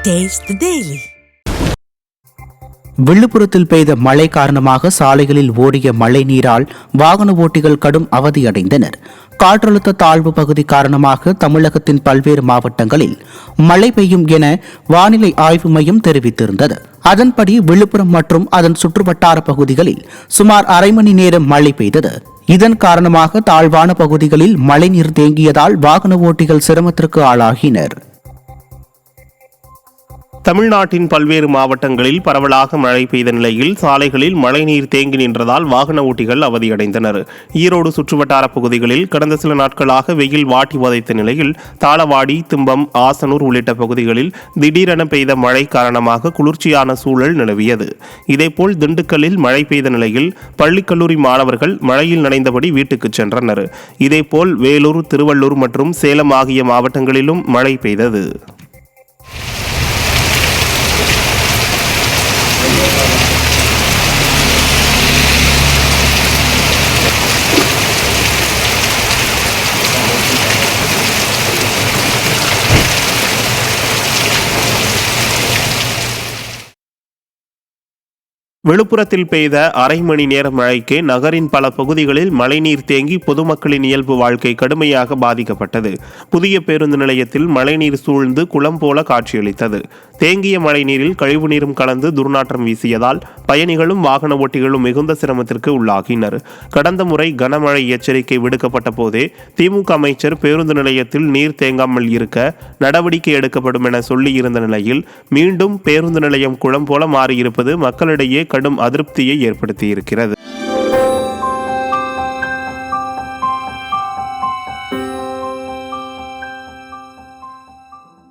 Taste the Daily. விழுப்புரத்தில் பெய்த மழை காரணமாக சாலைகளில் ஓடிய மழை நீரால் வாகன ஓட்டிகள் கடும் அவதியடைந்தனர். காற்றழுத்த தாழ்வு பகுதி காரணமாக தமிழகத்தின் பல்வேறு மாவட்டங்களில் மழை பெய்யும் என வானிலை ஆய்வு மையம் தெரிவித்திருந்தது. அதன்படி விழுப்புரம் மற்றும் அதன் சுற்றுவட்டார பகுதிகளில் சுமார் அரை மணி நேரம் மழை பெய்தது. இதன் காரணமாக தாழ்வான பகுதிகளில் மழைநீர் தேங்கியதால் வாகன ஓட்டிகள் சிரமத்திற்கு ஆளாகினர். தமிழ்நாட்டின் பல்வேறு மாவட்டங்களில் பரவலாக மழை பெய்த நிலையில் சாலைகளில் மழைநீர் தேங்கி நின்றதால் வாகன ஓட்டிகள் அவதியடைந்தனர். ஈரோடு சுற்றுவட்டார பகுதிகளில் கடந்த சில நாட்களாக வெயில் வாட்டி வதைத்த நிலையில் தாளவாடி, திம்பம், ஆசனூர் உள்ளிட்ட பகுதிகளில் திடீரென பெய்த மழை காரணமாக குளிர்ச்சியான சூழல் நிலவியது. இதேபோல் திண்டுக்கல்லில் மழை பெய்த நிலையில் பள்ளிக்கல்லூரி மாணவர்கள் மழையில் நனைந்தபடி வீட்டுக்கு சென்றனர். இதேபோல் வேலூர், திருவள்ளூர் மற்றும் சேலம் ஆகிய மாவட்டங்களிலும் மழை பெய்தது. விழுப்புரத்தில் பெய்த அரை மணி நேர மழைக்கு நகரின் பல பகுதிகளில் மழைநீர் தேங்கி பொதுமக்களின் இயல்பு வாழ்க்கை கடுமையாக பாதிக்கப்பட்டது. புதிய பேருந்து நிலையத்தில் மழைநீர் சூழ்ந்து குளம் போல காட்சியளித்தது. தேங்கிய மழைநீரில் கழிவுநீரும் கலந்து துர்நாற்றம் வீசியதால் பயணிகளும் வாகன ஓட்டிகளும் மிகுந்த சிரமத்திற்கு உள்ளாகினர். கடந்த முறை கனமழை எச்சரிக்கை விடுக்கப்பட்ட போதே திமுக அமைச்சர் பேருந்து நிலையத்தில் நீர் தேங்காமல் இருக்க நடவடிக்கை எடுக்கப்படும் என சொல்லியிருந்த நிலையில் மீண்டும் பேருந்து நிலையம் குளம் போல மாறியிருப்பது மக்களிடையே கடும் அதிருப்தியை ஏற்படுத்தியிருக்கிறது.